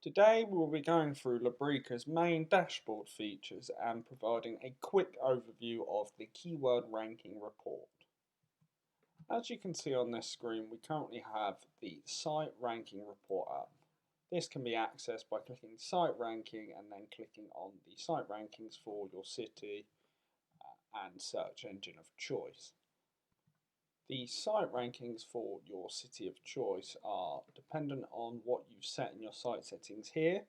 Today we will be going through Labrika's main dashboard features and providing a quick overview of the keyword ranking report. As you can see on this screen, we currently have the site ranking report up. This can be accessed by clicking site ranking and then clicking on the site rankings for your city and search engine of choice. The site rankings for your city of choice are dependent on what you've set in your site settings here,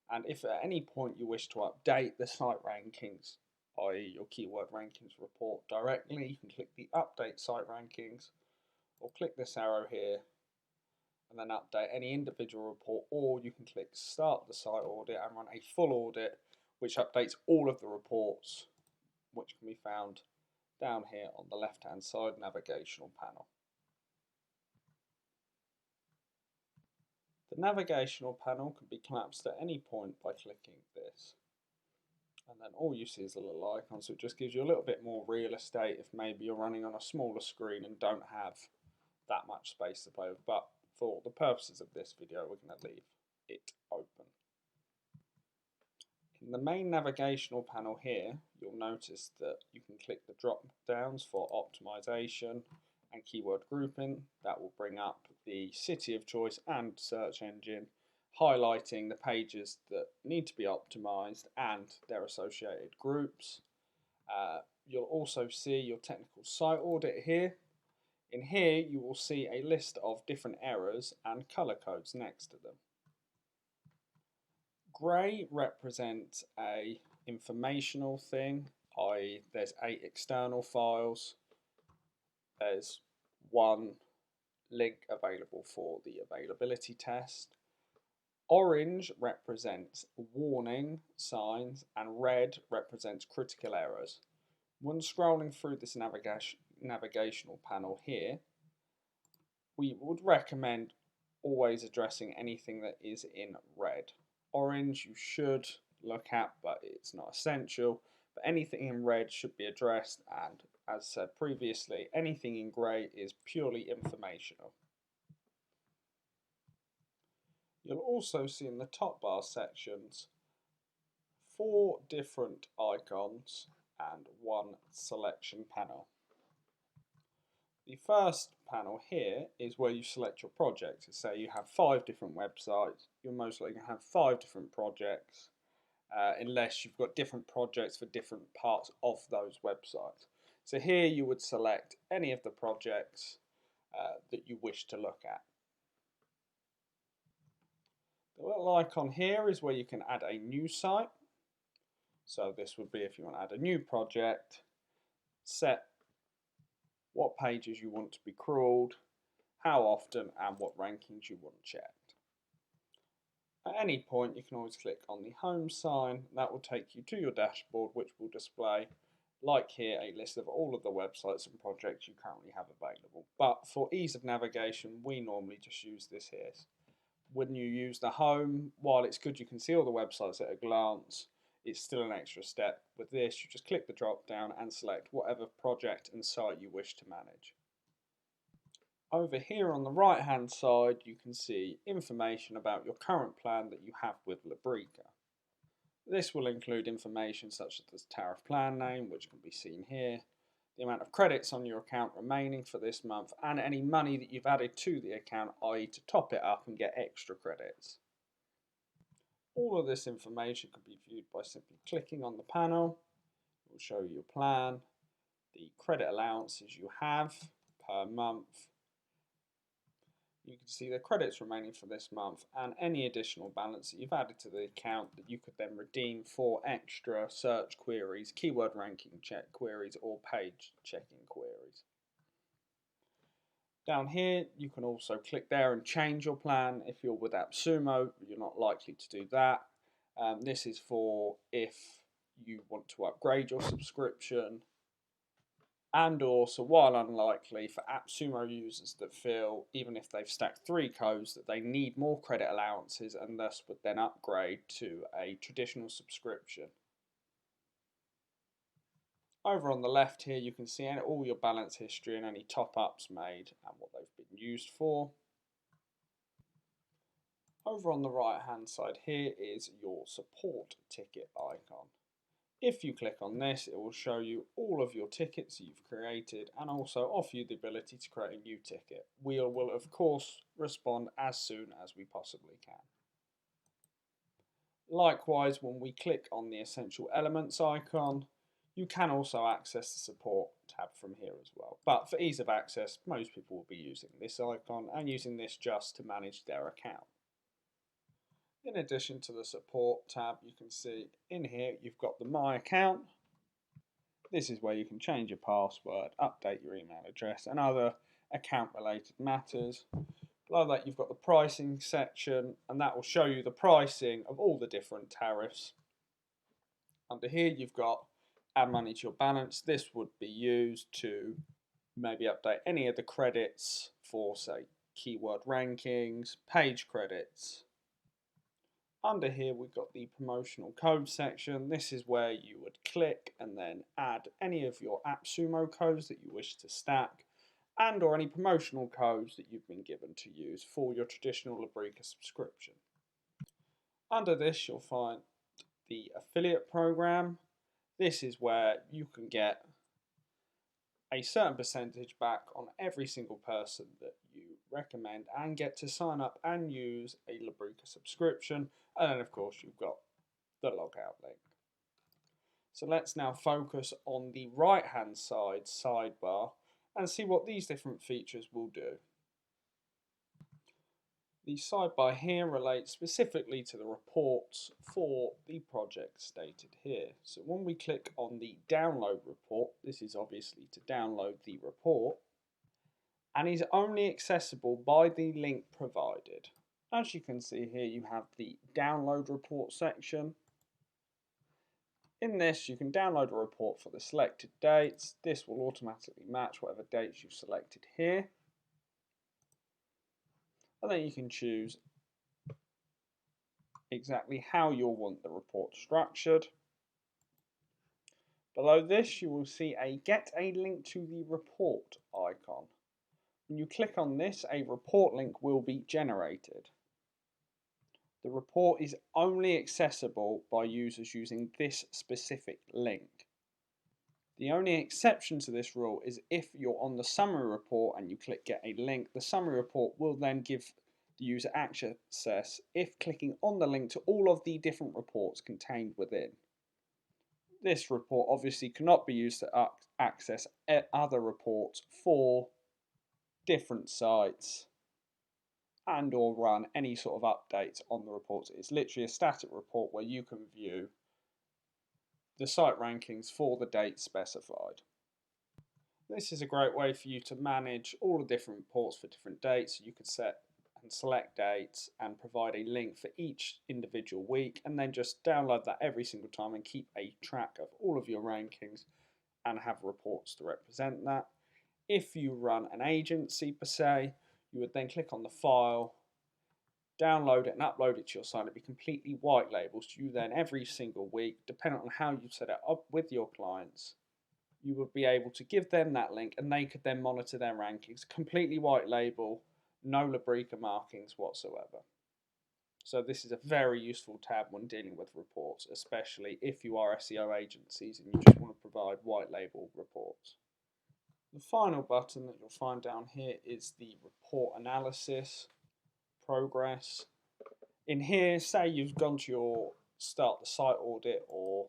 and if at any point you wish to update the site rankings, i.e. your keyword rankings report directly, you can click the update site rankings or click this arrow here and then update any individual report, or you can click start the site audit and run a full audit which updates all of the reports, which can be found down here on the left hand side navigational panel. The navigational panel can be collapsed at any point by clicking this, and then all you see is a little icon, so it just gives you a little bit more real estate if maybe you're running on a smaller screen and don't have that much space to play with, but for the purposes of this video we're going to leave it open. In the main navigational panel here, you'll notice that you can click the drop downs for optimization and keyword grouping. That will bring up the city of choice and search engine, highlighting the pages that need to be optimized and their associated groups. You'll also see your technical site audit here. In here you will see a list of different errors and color codes next to them. Grey represents a informational thing, i.e. there's 8 external files, there's 1 link available for the availability test. Orange represents warning signs and red represents critical errors. When scrolling through this navigational panel here, we would recommend always addressing anything that is in red. Orange you should look at, but it's not essential. But anything in red should be addressed, and as said previously, anything in grey is purely informational. You'll also see in the top bar sections 4 different icons and 1 selection panel. The first panel here is where you select your projects. So say you have 5 different websites, you're most likely going to have 5 different projects, unless you've got different projects for different parts of those websites. So here you would select any of the projects that you wish to look at. The little icon here is where you can add a new site. So this would be if you want to add a new project, set what pages you want to be crawled, how often, and what rankings you want checked. At any point you can always click on the home sign. That will take you to your dashboard, which will display, like here, a list of all of the websites and projects you currently have available. But for ease of navigation we normally just use this here. When you use the home, while it's good you can see all the websites at a glance, it's still an extra step. With this you just click the drop down and select whatever project and site you wish to manage. Over here on the right hand side you can see information about your current plan that you have with Labrika. This will include information such as the tariff plan name, which can be seen here, the amount of credits on your account remaining for this month, and any money that you've added to the account, i.e. to top it up and get extra credits. All of this information can be viewed by simply clicking on the panel. It will show you your plan, the credit allowances you have per month. You can see the credits remaining for this month and any additional balance that you've added to the account that you could then redeem for extra search queries, keyword ranking check queries, or page checking queries. Down here you can also click there and change your plan. If you're with AppSumo, you're not likely to do that. This is for if you want to upgrade your subscription, and also, while unlikely, for AppSumo users that feel, even if they've stacked 3 codes, that they need more credit allowances and thus would then upgrade to a traditional subscription. Over on the left here you can see all your balance history and any top-ups made and what they've been used for. Over on the right hand side here is your support ticket icon. If you click on this, it will show you all of your tickets you've created and also offer you the ability to create a new ticket. We will of course respond as soon as we possibly can. Likewise, when we click on the Essential Elements icon, you can also access the support tab from here as well. But for ease of access, most people will be using this icon and using this just to manage their account. In addition to the support tab, you can see in here you've got the My Account. This is where you can change your password, update your email address and other account related matters. Below that you've got the pricing section, and that will show you the pricing of all the different tariffs. Under here you've got add money to your balance. This would be used to maybe update any of the credits for, say, keyword rankings, page credits. Under here we've got the promotional code section. This is where you would click and then add any of your AppSumo codes that you wish to stack and or any promotional codes that you've been given to use for your traditional Labrika subscription. Under this you'll find the affiliate program. This is where you can get a certain percentage back on every single person that you recommend and get to sign up and use a Labrika subscription. And then of course you've got the logout link. So let's now focus on the right hand side sidebar and see what these different features will do. The sidebar here relates specifically to the reports for the project stated here. So when we click on the download report, this is obviously to download the report and is only accessible by the link provided. As you can see here, you have the download report section. In this, you can download a report for the selected dates. This will automatically match whatever dates you've selected here. And then you can choose exactly how you'll want the report structured. Below this, you will see a Get a Link to the Report icon. When you click on this, a report link will be generated. The report is only accessible by users using this specific link. The only exception to this rule is if you're on the summary report and you click Get a Link, the summary report will then give the user access if clicking on the link to all of the different reports contained within. This report obviously cannot be used to access other reports for different sites and or run any sort of updates on the reports. It's literally a static report where you can view the site rankings for the date specified. This is a great way for you to manage all the different reports for different dates. You could set and select dates and provide a link for each individual week and then just download that every single time and keep a track of all of your rankings and have reports to represent that. If you run an agency per se, you would then click on the file, download it and upload it to your site. It'd be completely white labeled. So you then every single week, depending on how you set it up with your clients, you would be able to give them that link and they could then monitor their rankings. Completely white label, no Labrika markings whatsoever. So this is a very useful tab when dealing with reports, especially if you are SEO agencies and you just want to provide white label reports. The final button that you'll find down here is the report analysis progress. In here, say you've gone to your start the site audit or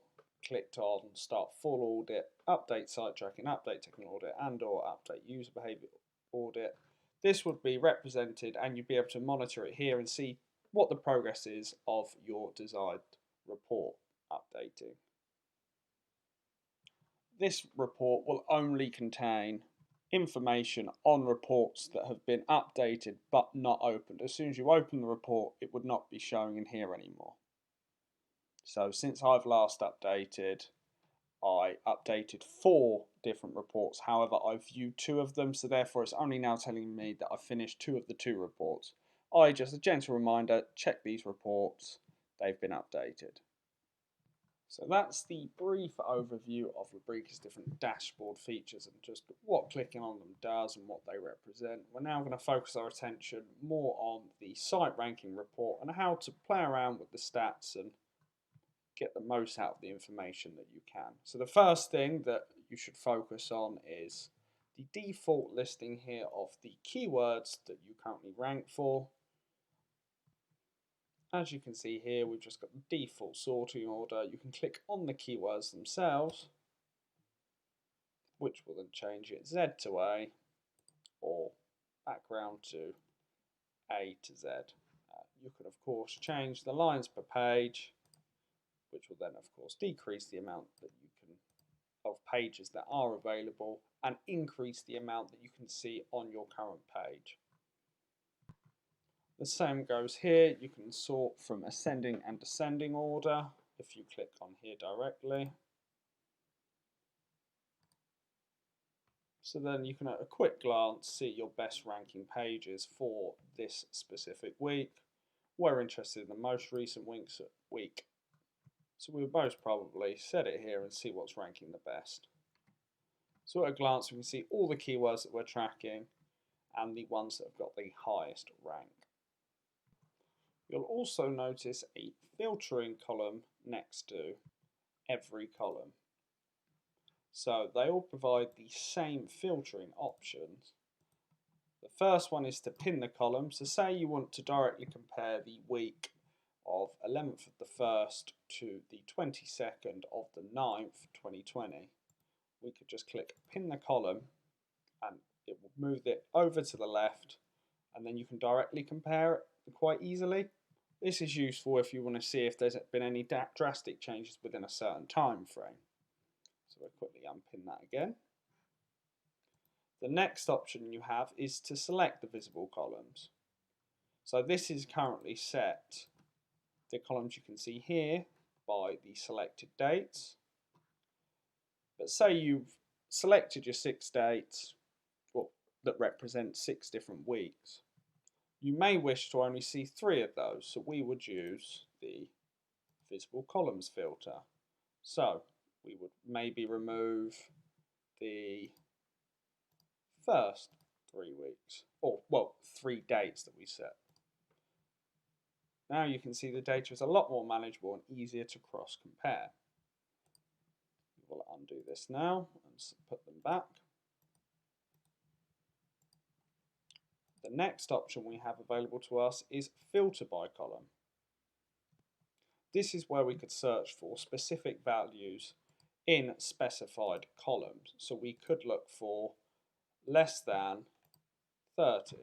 clicked on start full audit, update site tracking, update technical audit and or update user behavior audit. This would be represented and you'd be able to monitor it here and see what the progress is of your desired report updating. This report will only contain information on reports that have been updated but not opened. As soon as you open the report, it would not be showing in here anymore. So since I've last updated, I updated 4 different reports. However, I've viewed 2 of them, so therefore it's only now telling me that I've finished 2 of the 2 reports. Just a gentle reminder, check these reports, they've been updated. So that's the brief overview of Labrika's different dashboard features and just what clicking on them does and what they represent. We're now going to focus our attention more on the site ranking report and how to play around with the stats and get the most out of the information that you can. So the first thing that you should focus on is the default listing here of the keywords that you currently rank for. As you can see here, we've just got the default sorting order. You can click on the keywords themselves, which will then change it Z to A or background to A to Z. You can of course change the lines per page, which will then of course decrease the amount that you can of pages that are available and increase the amount that you can see on your current page. The same goes here. You can sort from ascending and descending order if you click on here directly. So then you can at a quick glance see your best ranking pages for this specific week. We're interested in the most recent week. So we would most probably set it here and see what's ranking the best. So at a glance we can see all the keywords that we're tracking and the ones that have got the highest rank. You'll also notice a filtering column next to every column. So they all provide the same filtering options. The first one is to pin the column. So say you want to directly compare the week of 11th of the 1st to the 22nd of the 9th, 2020. We could just click pin the column and it will move it over to the left, and then you can directly compare it quite easily. This is useful if you want to see if there's been any drastic changes within a certain time frame. So we'll quickly unpin that again. The next option you have is to select the visible columns. So this is currently set, the columns you can see here, by the selected dates. But say you've selected your 6 dates that represent 6 different weeks. You may wish to only see 3 of those, so we would use the visible columns filter. So we would maybe remove the first 3 weeks, or well, 3 dates that we set. Now you can see the data is a lot more manageable and easier to cross compare. We'll undo this now and put them back. The next option we have available to us is filter by column. This is where we could search for specific values in specified columns. So we could look for less than 30.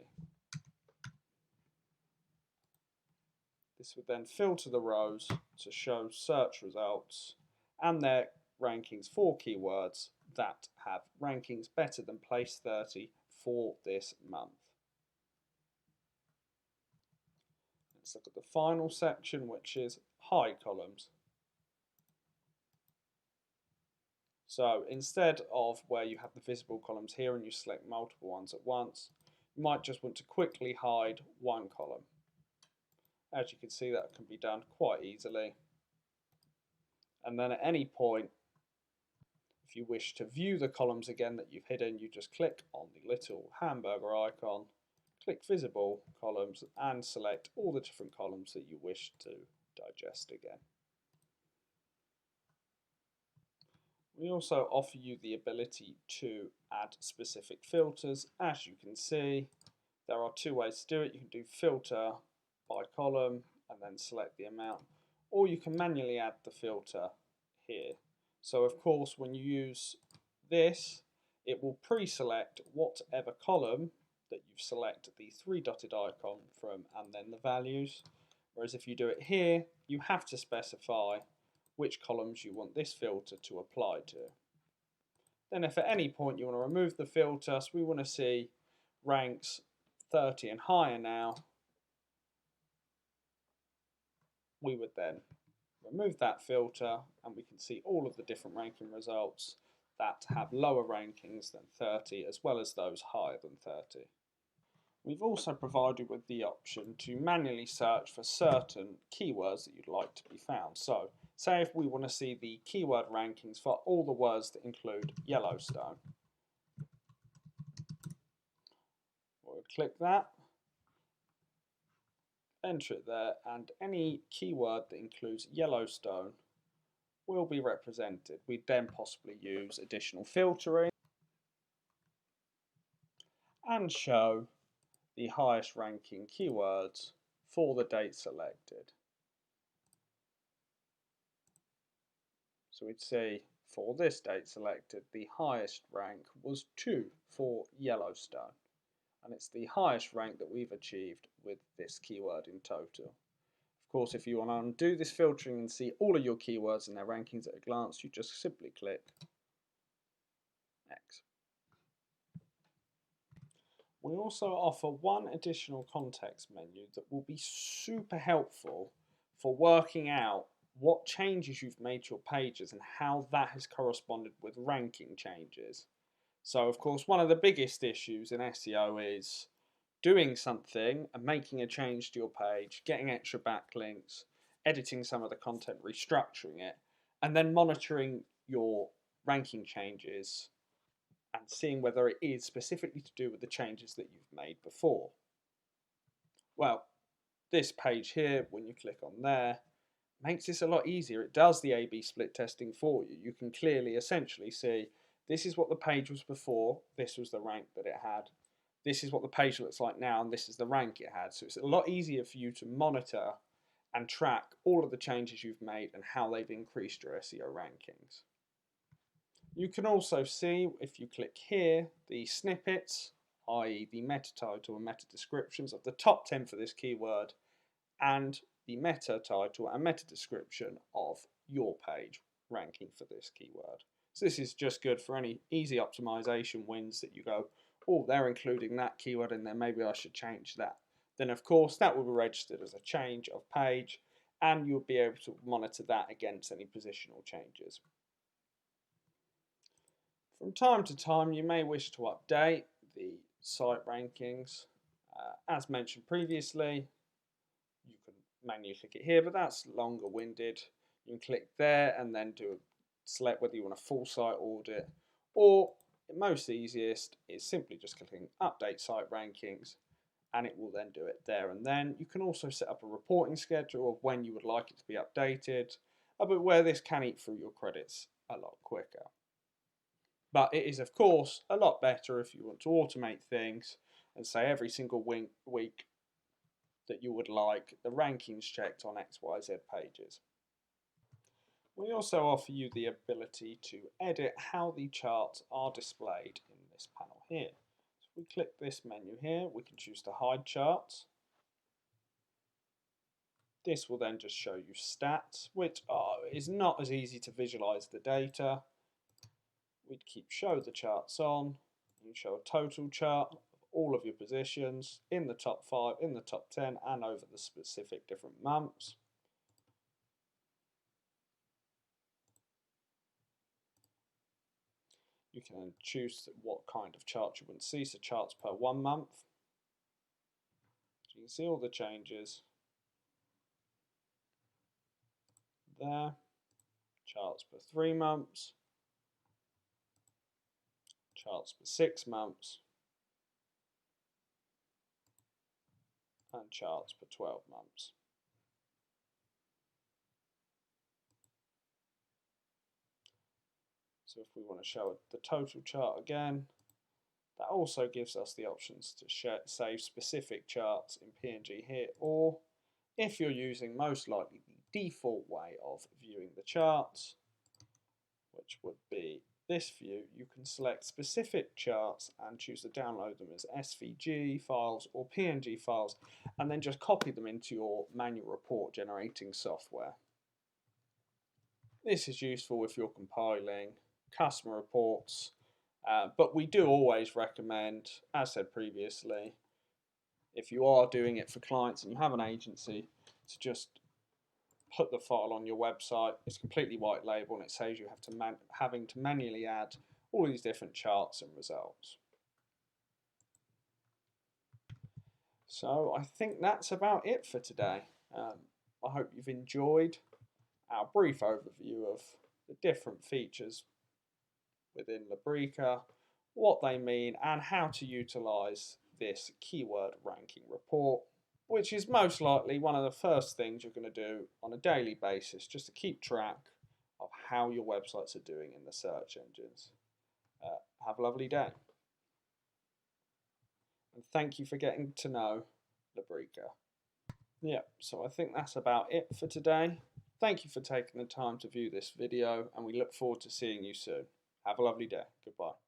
This would then filter the rows to show search results and their rankings for keywords that have rankings better than place 30 for this month. Let's look at the final section, which is hide columns. So instead of where you have the visible columns here and you select multiple ones at once, you might just want to quickly hide one column. As you can see, that can be done quite easily. And then at any point, if you wish to view the columns again that you've hidden, you just click on the little hamburger icon, click visible columns and select all the different columns that you wish to digest again. We also offer you the ability to add specific filters. As you can see, there are 2 ways to do it. You can do filter by column and then select the amount, or you can manually add the filter here. So of course when you use this, it will pre-select whatever column that you've selected the 3 dotted icon from and then the values. Whereas if you do it here, you have to specify which columns you want this filter to apply to. Then if at any point you want to remove the filter, so we want to see ranks 30 and higher now, we would then remove that filter and we can see all of the different ranking results that have lower rankings than 30 as well as those higher than 30. We've also provided with the option to manually search for certain keywords that you'd like to be found. So, say if we want to see the keyword rankings for all the words that include Yellowstone. We'll click that, enter it there, and any keyword that includes Yellowstone will be represented. We'd then possibly use additional filtering and show the highest ranking keywords for the date selected. So we'd see for this date selected, the highest rank was 2 for Yellowstone. And it's the highest rank that we've achieved with this keyword in total. Of course, if you want to undo this filtering and see all of your keywords and their rankings at a glance, you just simply click X. We also offer one additional context menu that will be super helpful for working out what changes you've made to your pages and how that has corresponded with ranking changes. So, of course, one of the biggest issues in SEO is doing something and making a change to your page, getting extra backlinks, editing some of the content, restructuring it, and then monitoring your ranking changes and seeing whether it is specifically to do with the changes that you've made before. Well, this page here, when you click on there, makes this a lot easier. It does the A/B split testing for you. You can clearly essentially see this is what the page was before, this was the rank that it had, this is what the page looks like now, and this is the rank it had. So it's a lot easier for you to monitor and track all of the changes you've made and how they've increased your SEO rankings. You can also see, if you click here, the snippets, i.e. the meta title and meta descriptions of the top 10 for this keyword, and the meta title and meta description of your page ranking for this keyword. So this is just good for any easy optimization wins that you go, oh, they're including that keyword in there, maybe I should change that. Then of course that will be registered as a change of page and you'll be able to monitor that against any positional changes. From time to time you may wish to update the site rankings. As mentioned previously, you can manually click it here, but that's longer winded. You can click there and then select whether you want a full site audit, or most easiest is simply just clicking update site rankings and it will then do it there and then. You can also set up a reporting schedule of when you would like it to be updated, but where this can eat through your credits a lot quicker. But it is of course a lot better if you want to automate things and say every single week that you would like the rankings checked on XYZ pages. We also offer you the ability to edit how the charts are displayed in this panel here. So if we click this menu here, we can choose to hide charts. This will then just show you stats, which is not as easy to visualize the data. We'd keep show the charts on. You show a total chart of all of your positions in the top 5, in the top 10, and over the specific different months. You can choose what kind of chart you want to see, so charts per 1 month. So you can see all the changes there. Charts per 3 months. Charts per 6 months. And charts per 12 months. So if we want to show the total chart again, that also gives us the options to save specific charts in PNG here, or if you're using most likely the default way of viewing the charts, which would be this view, you can select specific charts and choose to download them as SVG files or PNG files and then just copy them into your manual report generating software. This is useful if you're compiling customer reports, but we do always recommend, as said previously, if you are doing it for clients and you have an agency, to just put the file on your website. It's completely white label and it saves you having to manually add all these different charts and results. So I think that's about it for today. I hope you've enjoyed our brief overview of the different features within Labrika, what they mean, and how to utilize this keyword ranking report, which is most likely one of the first things you're going to do on a daily basis just to keep track of how your websites are doing in the search engines. Have a lovely day. And thank you for getting to know Labrika. Yeah, so I think that's about it for today. Thank you for taking the time to view this video, and we look forward to seeing you soon. Have a lovely day. Goodbye.